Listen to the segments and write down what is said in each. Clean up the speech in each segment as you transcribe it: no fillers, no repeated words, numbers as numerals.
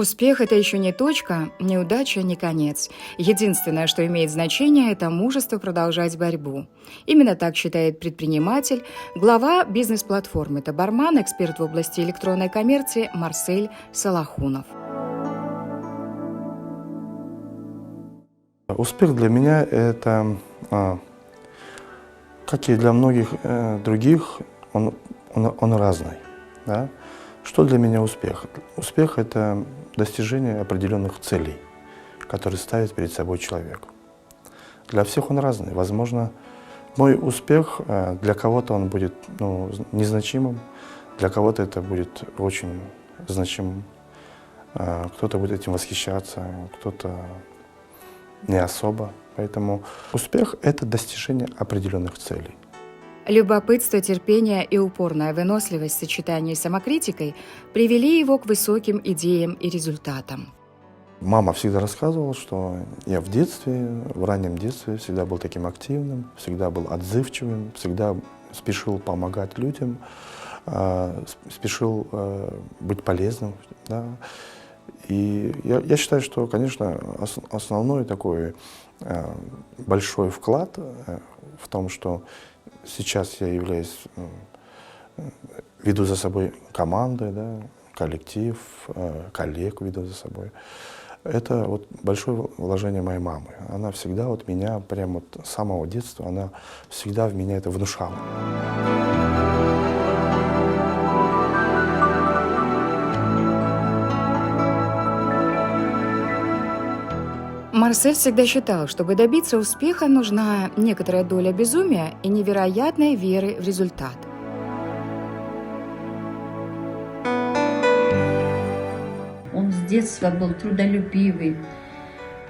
Успех – это еще не точка, неудача – не конец. Единственное, что имеет значение – это мужество продолжать борьбу. Именно так считает предприниматель, глава бизнес-платформы «Табарман», эксперт в области электронной коммерции Марсель Салахунов. Успех для меня – это, как и для многих других, он разный. Да? Что для меня успех? Успех – это достижение определенных целей, которые ставит перед собой человек. Для всех он разный. Возможно, мой успех для кого-то он будет незначимым, для кого-то это будет очень значимым. Кто-то будет этим восхищаться, кто-то не особо. Поэтому успех – это достижение определенных целей. Любопытство, терпение и упорная выносливость в сочетании с самокритикой привели его к высоким идеям и результатам. Мама всегда рассказывала, что я в раннем детстве всегда был таким активным, всегда был отзывчивым, всегда спешил помогать людям, спешил быть полезным. Да. И я считаю, что, конечно, основной такой большой вклад в том, что сейчас я веду за собой команды, да, коллектив, коллег веду за собой. Это вот большое вложение моей мамы. Она всегда меня, прямо с самого детства, она всегда в меня это внушала. Марсель всегда считал, чтобы добиться успеха, нужна некоторая доля безумия и невероятной веры в результат. Он с детства был трудолюбивый.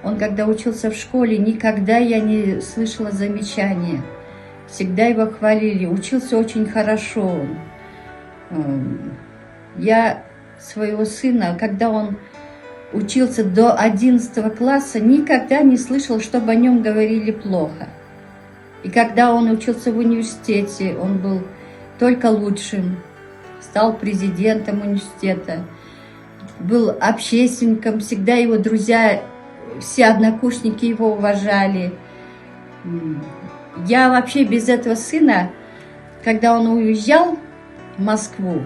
Он, когда учился в школе, никогда я не слышала замечания. Всегда его хвалили. Учился очень хорошо. Я своего сына, когда он учился до 11 класса, никогда не слышал, чтобы о нем говорили плохо. И когда он учился в университете, он был только лучшим, стал президентом университета, был общественником, всегда его друзья, все однокурсники его уважали. Я вообще без этого сына, когда он уезжал в Москву,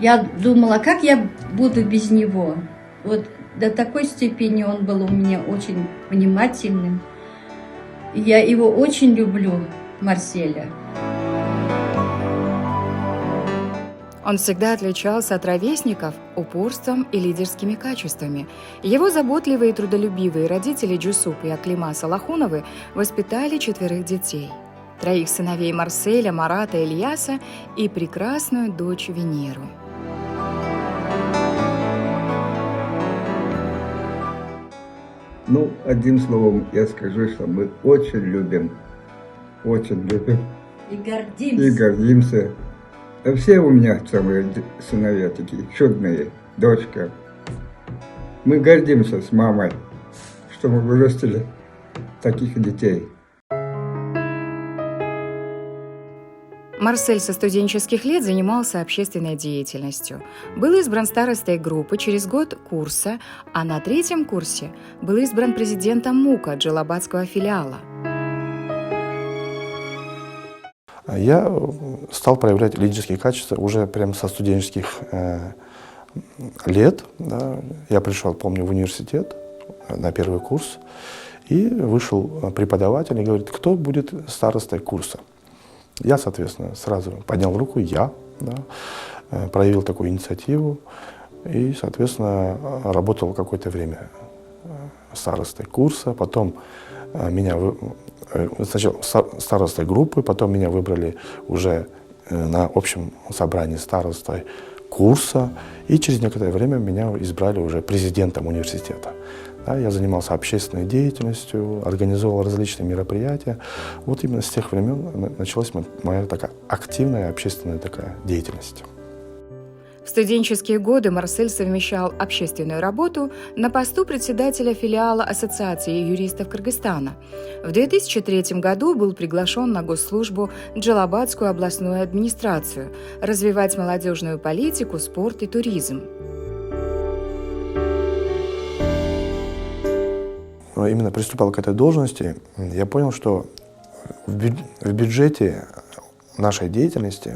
я думала, как я буду без него. Вот до такой степени он был у меня очень внимательным. И я его очень люблю, Марселя. Он всегда отличался от ровесников упорством и лидерскими качествами. Его заботливые и трудолюбивые родители Джусуп и Аклима Салахуновы воспитали 4 детей. 3 сыновей Марселя, Марата, Ильяса и прекрасную дочь Венеру. Одним словом, я скажу, что мы очень любим. И гордимся. И гордимся. А все у меня самые сыновья такие чудные, дочка. Мы гордимся с мамой, что мы вырастили таких детей. Марсель со студенческих лет занимался общественной деятельностью. Был избран старостой группы, через год курса, а на 3-м курсе был избран президентом МУКа Джалабадского филиала. Я стал проявлять лидерские качества уже прямо со студенческих лет. Да. Я пришел, помню, в университет на 1-й курс, и вышел преподаватель и говорит, кто будет старостой курса. Я, соответственно, сразу поднял руку, проявил такую инициативу и, соответственно, работал какое-то время старостой курса, потом сначала старостой группы, потом меня выбрали уже на общем собрании старостой курса, и через некоторое время меня избрали уже президентом университета. Да, я занимался общественной деятельностью, организовал различные мероприятия. Вот именно с тех времен началась моя такая активная общественная деятельность. В студенческие годы Марсель совмещал общественную работу на посту председателя филиала Ассоциации юристов Кыргызстана. В 2003 году был приглашен на госслужбу в Джалабадскую областную администрацию развивать молодежную политику, спорт и туризм. именно приступал к этой должности, я понял, что в бюджете нашей деятельности,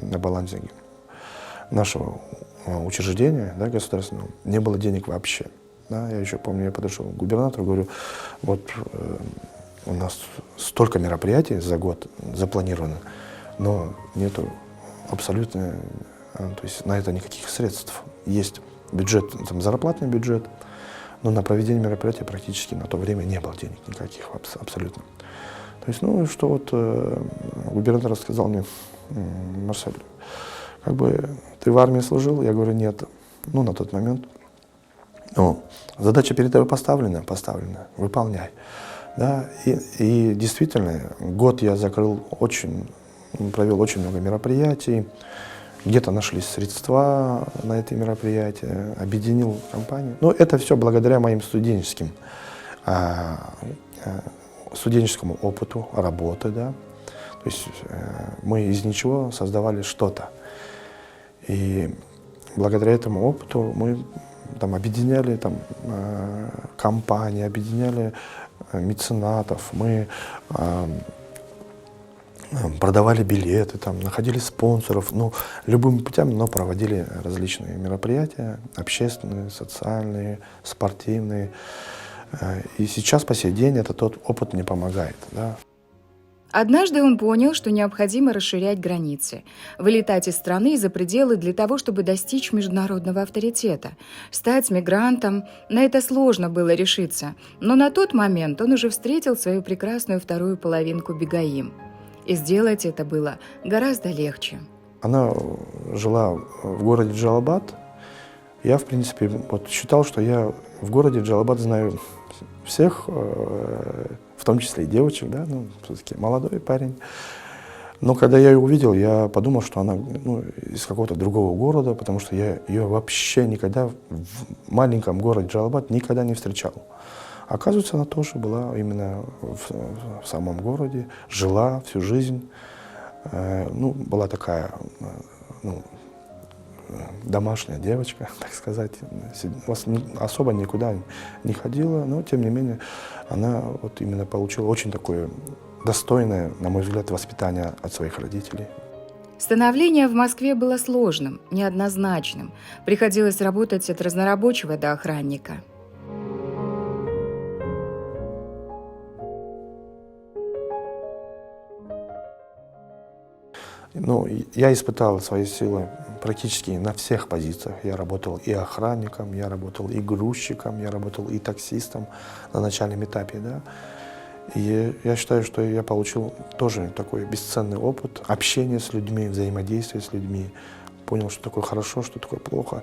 на балансе нашего учреждения, да, государственного, не было денег вообще. Да. Я еще помню, я подошел к губернатору, говорю, вот у нас столько мероприятий за год запланировано, но нету абсолютно, то есть на это никаких средств. Есть бюджет, там, зарплатный бюджет, но на проведение мероприятия практически на то время не было денег никаких абсолютно. То есть, что вот губернатор сказал мне, Марсель, как бы ты в армии служил? Я говорю, нет. На тот момент. Задача перед тобой поставлена, выполняй. Да? И действительно, год я провел очень много мероприятий, где-то нашлись средства на эти мероприятия, объединил компанию. Но это все благодаря моим студенческому опыту работы, да. То есть мы из ничего создавали что-то. И благодаря этому опыту мы там объединяли компании, объединяли меценатов, мы продавали билеты, находили спонсоров, любыми путями, но проводили различные мероприятия, общественные, социальные, спортивные. И сейчас, по сей день, тот опыт мне помогает. Да. Однажды он понял, что необходимо расширять границы, вылетать из страны за пределы для того, чтобы достичь международного авторитета. Стать мигрантом — на это сложно было решиться, но на тот момент он уже встретил свою прекрасную вторую половинку Бегаим. И сделать это было гораздо легче. Она жила в городе Джалабад. Я, в принципе, считал, что я в городе Джалабад знаю всех, в том числе и девочек, да, все-таки молодой парень. Но когда я ее увидел, я подумал, что она из какого-то другого города, потому что я ее вообще никогда в маленьком городе Джалабад никогда не встречал. Оказывается, она тоже была именно в самом городе, жила всю жизнь. Была такая, домашняя девочка, так сказать, особо никуда не ходила, но тем не менее она именно получила очень такое достойное, на мой взгляд, воспитание от своих родителей. Становление в Москве было сложным, неоднозначным. Приходилось работать от разнорабочего до охранника. Я испытал свои силы практически на всех позициях. Я работал и охранником, я работал и грузчиком, я работал и таксистом на начальном этапе. Да? И я считаю, что я получил тоже такой бесценный опыт общения с людьми, взаимодействия с людьми. Понял, что такое хорошо, что такое плохо.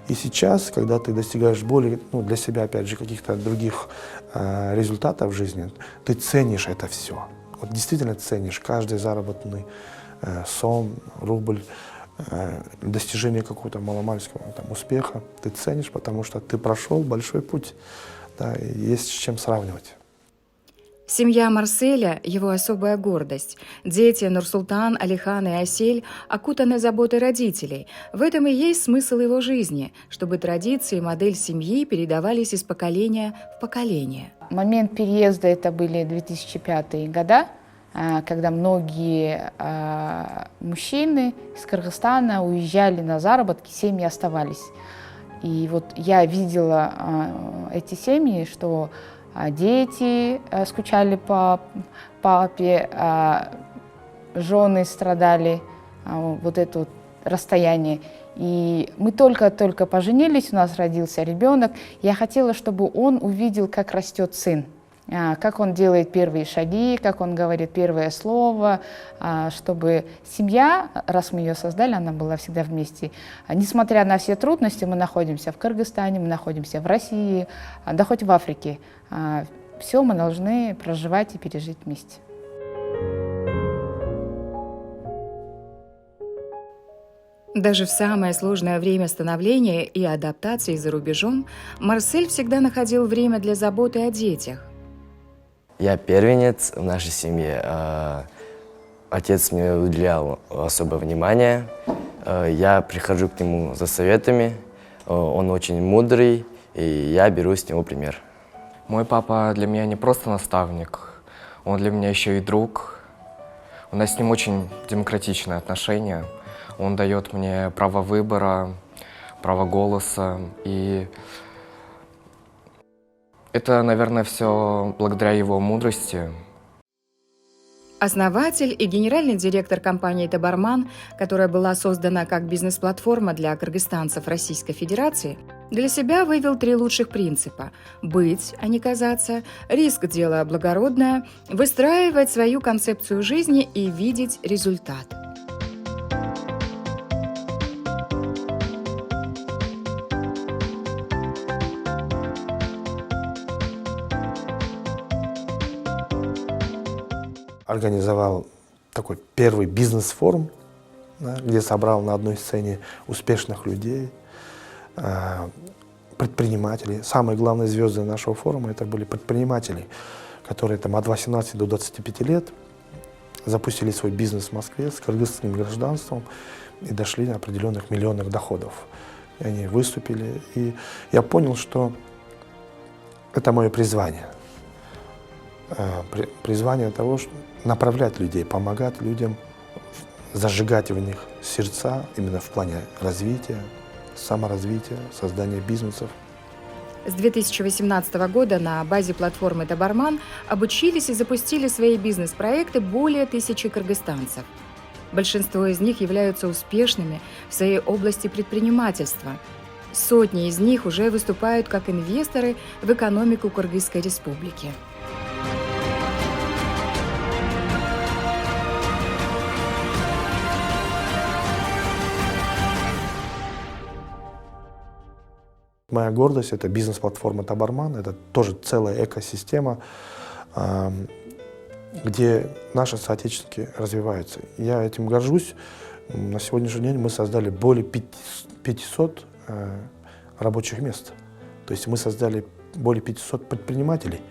И сейчас, когда ты достигаешь более, для себя, опять же, каких-то других результатов в жизни, ты ценишь это все. Действительно ценишь каждый заработанный сом, рубль, достижение какого-то маломальского успеха ты ценишь, потому что ты прошел большой путь, да, и есть с чем сравнивать. Семья Марселя – его особая гордость. Дети Нурсултан, Алихан и Асель окутаны заботой родителей. В этом и есть смысл его жизни, чтобы традиции и модель семьи передавались из поколения в поколение. Момент переезда – это были 2005 года, когда многие мужчины из Кыргызстана уезжали на заработки, семьи оставались. И я видела эти семьи, что дети скучали по папе, жены страдали, это расстояние. И мы только поженились, у нас родился ребенок. Я хотела, чтобы он увидел, как растет сын. Как он делает первые шаги, как он говорит первое слово, чтобы семья, раз мы ее создали, она была всегда вместе. Несмотря на все трудности, мы находимся в Кыргызстане, мы находимся в России, да хоть в Африке. Все мы должны проживать и пережить вместе. Даже в самое сложное время становления и адаптации за рубежом Марсель всегда находил время для заботы о детях. Я первенец в нашей семье. Отец мне уделял особое внимание. Я прихожу к нему за советами. Он очень мудрый, и я беру с него пример. Мой папа для меня не просто наставник, он для меня еще и друг. У нас с ним очень демократичные отношения. Он дает мне право выбора, право голоса. И это, наверное, все благодаря его мудрости. Основатель и генеральный директор компании «Табарман», которая была создана как бизнес-платформа для кыргызстанцев Российской Федерации, для себя вывел 3 лучших принципа – быть, а не казаться, риск – дело благородное, выстраивать свою концепцию жизни и видеть результат. Организовал такой первый бизнес-форум, да, где собрал на одной сцене успешных людей, предпринимателей. Самые главные звезды нашего форума это были предприниматели, которые там, от 18 до 25 лет запустили свой бизнес в Москве с кыргызским гражданством и дошли до определенных миллионных доходов. И они выступили, и я понял, что это мое призвание. Призвание того, что направлять людей, помогать людям, зажигать в них сердца именно в плане развития, саморазвития, создания бизнесов. С 2018 года на базе платформы «Табарман» обучились и запустили свои бизнес-проекты более 1000 кыргызстанцев. Большинство из них являются успешными в своей области предпринимательства. Сотни из них уже выступают как инвесторы в экономику Кыргызской республики. Моя гордость – это бизнес-платформа «Табарман», это тоже целая экосистема, где наши соотечественники развиваются. Я этим горжусь. На сегодняшний день мы создали более 500 рабочих мест. То есть мы создали более 500 предпринимателей,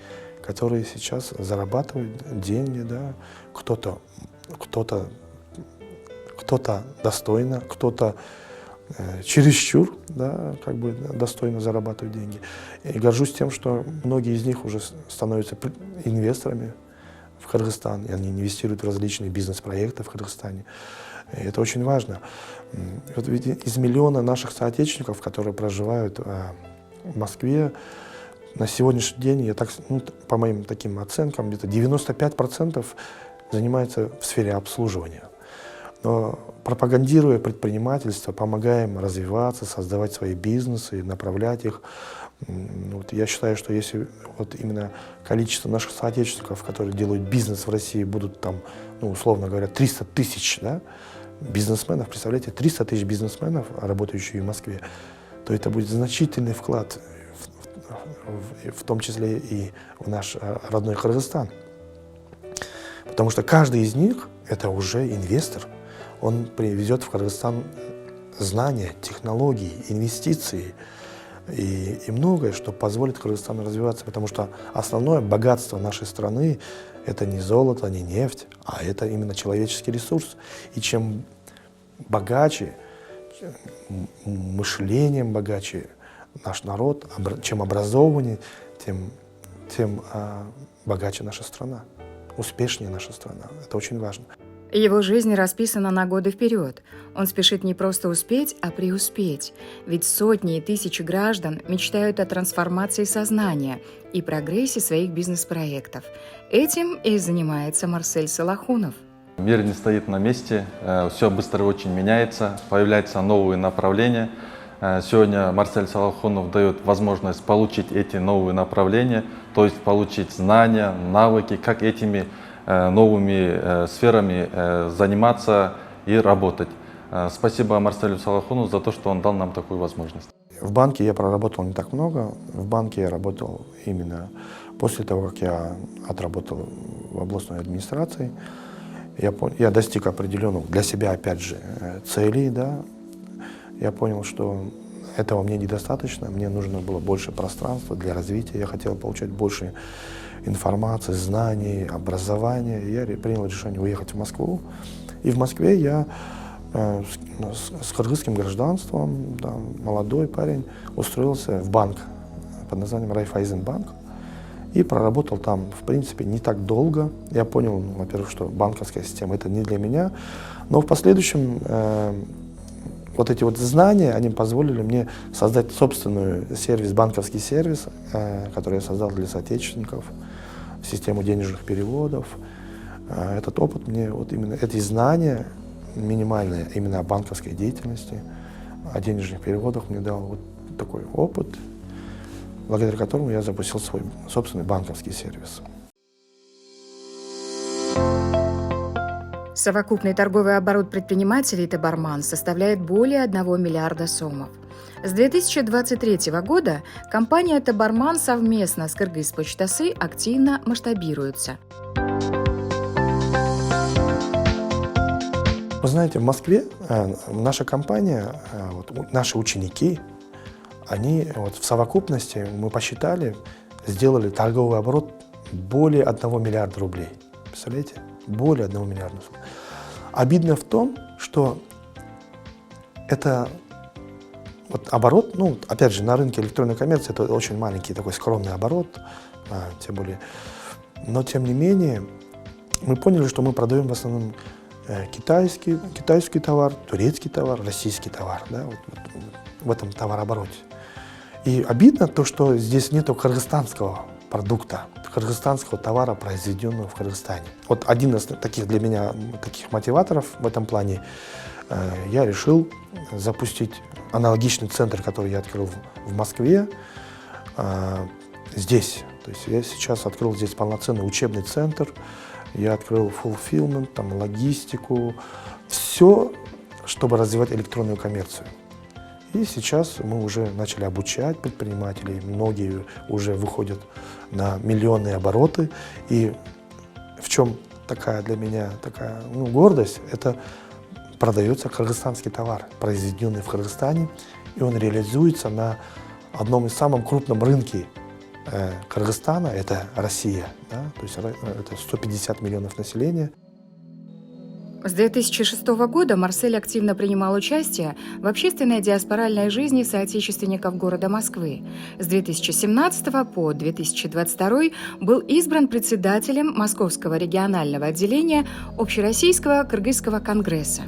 которые сейчас зарабатывают деньги, да? Кто-то достойно, кто-то чересчур, да, как бы достойно зарабатывать деньги. И горжусь тем, что многие из них уже становятся инвесторами в Кыргызстан, и они инвестируют в различные бизнес-проекты в Кыргызстане. И это очень важно. Вот ведь из миллиона наших соотечественников, которые проживают в Москве, на сегодняшний день, я так, по моим таким оценкам, где-то 95% занимаются в сфере обслуживания. Но пропагандируя предпринимательство, помогаем развиваться, создавать свои бизнесы, направлять их. Вот я считаю, что если вот именно количество наших соотечественников, которые делают бизнес в России, будут там, условно говоря, 300 тысяч, да, бизнесменов, представляете, 300 тысяч бизнесменов, работающих в Москве, то это будет значительный вклад, в том числе и в наш родной Кыргызстан. Потому что каждый из них – это уже инвестор. Он привезет в Кыргызстан знания, технологии, инвестиции и многое, что позволит Кыргызстану развиваться. Потому что основное богатство нашей страны – это не золото, не нефть, а это именно человеческий ресурс. И чем богаче, мышлением богаче наш народ, чем образованнее, тем богаче наша страна, успешнее наша страна. Это очень важно. Его жизнь расписана на годы вперед. Он спешит не просто успеть, а преуспеть. Ведь сотни и тысячи граждан мечтают о трансформации сознания и прогрессе своих бизнес-проектов. Этим и занимается Марсель Салахунов. Мир не стоит на месте, все быстро очень меняется, появляются новые направления. Сегодня Марсель Салахунов дает возможность получить эти новые направления, то есть получить знания, навыки, как этими новыми сферами заниматься и работать. Спасибо Марселю Салахунову за то, что он дал нам такую возможность. В банке я проработал не так много. В банке я работал именно после того, как я отработал в областной администрации. Я достиг определенных для себя, опять же, целей. Да. Я понял, что этого мне недостаточно. Мне нужно было больше пространства для развития. Я хотел получать больше информации, знаний, образования. Я принял решение уехать в Москву. И в Москве я с кыргызским гражданством, да, молодой парень, устроился в банк под названием Райфайзенбанк. И проработал там, в принципе, не так долго. Я понял, ну, во-первых, что банковская система — это не для меня. Но в последующем вот эти вот знания, они позволили мне создать собственный сервис, банковский сервис, который я создал для соотечественников, систему денежных переводов. Этот опыт мне, вот именно эти знания минимальные именно о банковской деятельности, о денежных переводах мне дал вот такой опыт, благодаря которому я запустил свой собственный банковский сервис. Совокупный торговый оборот предпринимателей Тебарман составляет более 1 миллиарда сомов. С 2023 года компания Тебарман совместно с Кыргызпочтасы активно масштабируется. Вы знаете, в Москве наша компания, вот, наши ученики, они вот в совокупности, мы посчитали, сделали торговый оборот более 1 миллиарда рублей. Представляете? Более 1 миллиарда. Обидно в том, что это вот оборот, ну, опять же, на рынке электронной коммерции это очень маленький такой скромный оборот, тем более. Но, тем не менее, мы поняли, что мы продаем в основном китайский товар, турецкий товар, российский товар, да, вот в этом товарообороте. И обидно то, что здесь нету кыргызстанского продукта, кыргызстанского товара, произведенного в Кыргызстане. Вот один из таких для меня таких мотиваторов в этом плане, я решил запустить аналогичный центр, который я открыл в Москве, здесь. То есть я сейчас открыл здесь полноценный учебный центр, я открыл fulfillment, там, логистику, все, чтобы развивать электронную коммерцию. И сейчас мы уже начали обучать предпринимателей, многие уже выходят на миллионные обороты. И в чем такая для меня такая, ну, гордость, это продается кыргызстанский товар, произведенный в Кыргызстане, и он реализуется на одном из самых крупных рынков Кыргызстана, это Россия, да? То есть это 150 миллионов населения. С 2006 года Марсель активно принимал участие в общественной диаспоральной жизни соотечественников города Москвы. С 2017 по 2022 был избран председателем Московского регионального отделения Общероссийского кыргызского конгресса.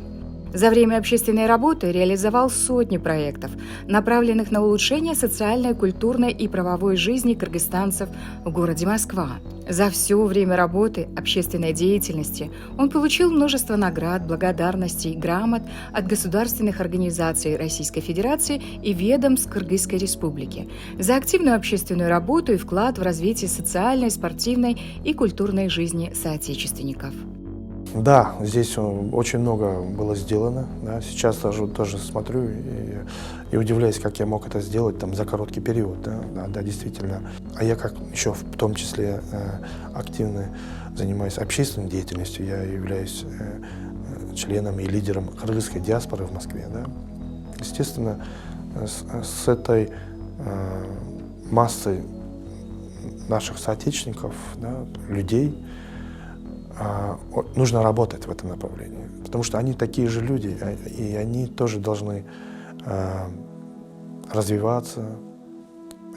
За время общественной работы реализовал сотни проектов, направленных на улучшение социальной, культурной и правовой жизни кыргызстанцев в городе Москва. За все время работы общественной деятельности он получил множество наград, благодарностей, грамот от государственных организаций Российской Федерации и ведомств Кыргызской Республики за активную общественную работу и вклад в развитие социальной, спортивной и культурной жизни соотечественников. Да, здесь очень много было сделано. Да. Сейчас тоже смотрю и удивляюсь, как я мог это сделать там, за короткий период. Да, действительно. А я как еще в том числе активно занимаюсь общественной деятельностью. Я являюсь членом и лидером кыргызской диаспоры в Москве. Да. Естественно, с этой массой наших соотечественников, да, людей, нужно работать в этом направлении, потому что они такие же люди, и они тоже должны развиваться,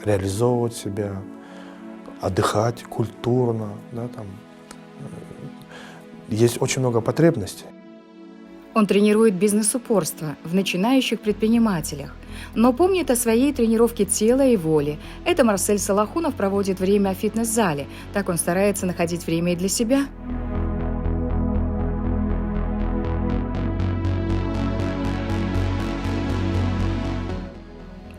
реализовывать себя, отдыхать культурно. Да, там. Есть очень много потребностей. Он тренирует бизнес-упорство в начинающих предпринимателях, но помнит о своей тренировке тела и воли. Это Марсель Салахунов проводит время в фитнес-зале, так он старается находить время и для себя.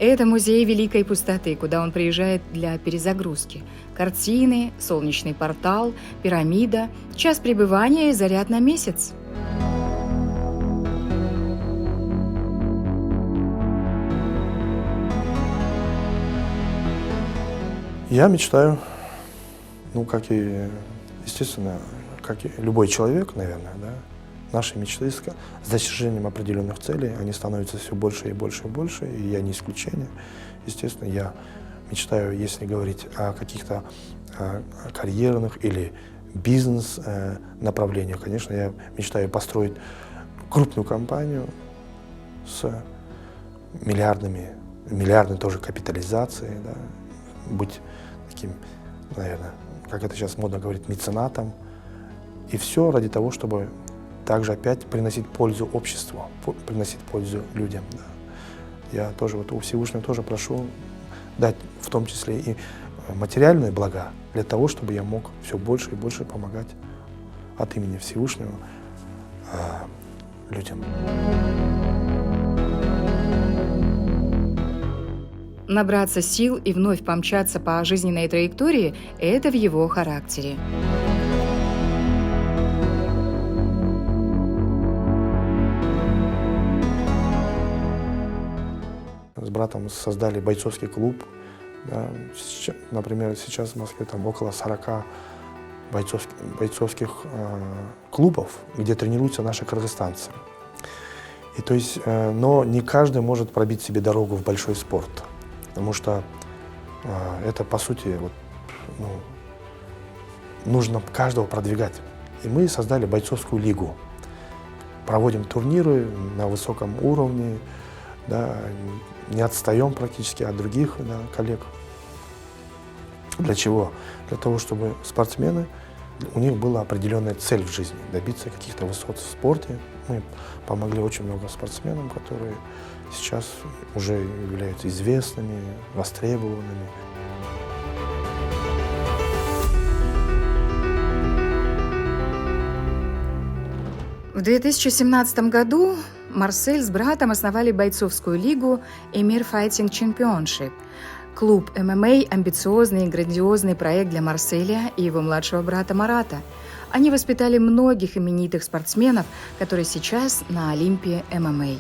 Это музей Великой Пустоты, куда он приезжает для перезагрузки. Картины, солнечный портал, пирамида, час пребывания и заряд на месяц. Я мечтаю, ну, как и, естественно, как и любой человек, наверное, да, наши мечты с достижением определенных целей, они становятся все больше и больше и больше, и я не исключение. Естественно, я мечтаю, если говорить о каких-то карьерных или бизнес-направлениях, конечно, я мечтаю построить крупную компанию с миллиардной тоже капитализацией, да, быть таким наверное, как это сейчас модно говорить, меценатом. И все ради того, чтобы также опять приносить пользу обществу, приносить пользу людям. Да. Я тоже вот у Всевышнего тоже прошу дать в том числе и материальные блага для того, чтобы я мог все больше и больше помогать от имени Всевышнего людям. Набраться сил и вновь помчаться по жизненной траектории – это в его характере. С братом создали бойцовский клуб. Да. Например, сейчас в Москве там около 40 бойцовских клубов, где тренируются наши кыргызстанцы. И то есть, но не каждый может пробить себе дорогу в большой спорт, потому что это, по сути, вот, нужно каждого продвигать. И мы создали бойцовскую лигу. Проводим турниры на высоком уровне, да, не отстаем практически от других, да, коллег. Для чего? Для того, чтобы спортсмены, у них была определенная цель в жизни, добиться каких-то высот в спорте. Мы помогли очень много спортсменам, которые сейчас уже являются известными, востребованными. В 2017 году Марсель с братом основали бойцовскую лигу «Эмир Fighting Championship». Клуб ММА – амбициозный и грандиозный проект для Марселя и его младшего брата Марата. Они воспитали многих именитых спортсменов, которые сейчас на Олимпе ММА.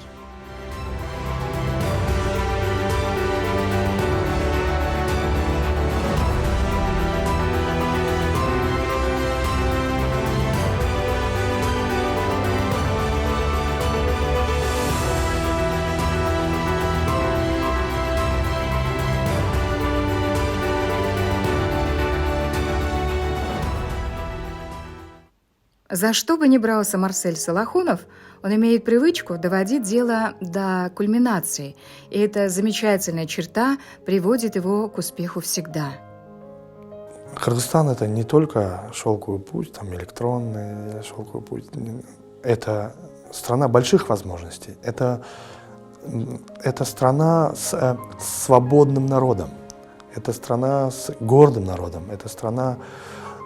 За что бы ни брался Марсель Салахунов, он имеет привычку доводить дело до кульминации, и эта замечательная черта приводит его к успеху всегда. Кыргызстан — это не только шелковый путь, там электронный шелковый путь. Это страна больших возможностей. Это страна с свободным народом. Это страна с гордым народом. Это страна...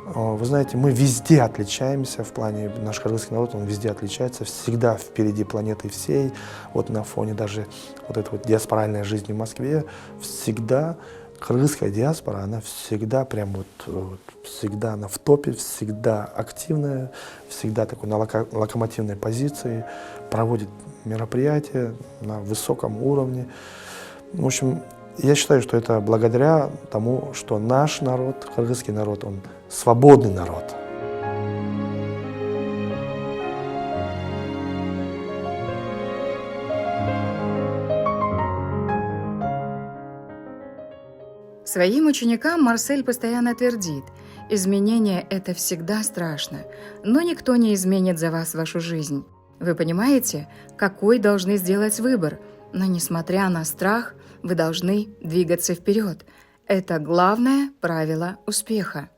Вы знаете, мы везде отличаемся в плане, наш кыргызский народ, он везде отличается, всегда впереди планеты всей. Вот на фоне даже вот этой вот диаспоральной жизни в Москве, всегда кыргызская диаспора, она всегда прям вот всегда она в топе, всегда активная, всегда такой на локомотивной позиции, проводит мероприятия на высоком уровне. В общем, я считаю, что это благодаря тому, что наш народ, кыргызский народ, он свободный народ. Своим ученикам Марсель постоянно твердит: изменение – это всегда страшно, но никто не изменит за вас вашу жизнь. Вы понимаете, какой должны сделать выбор, но несмотря на страх, вы должны двигаться вперед. Это главное правило успеха.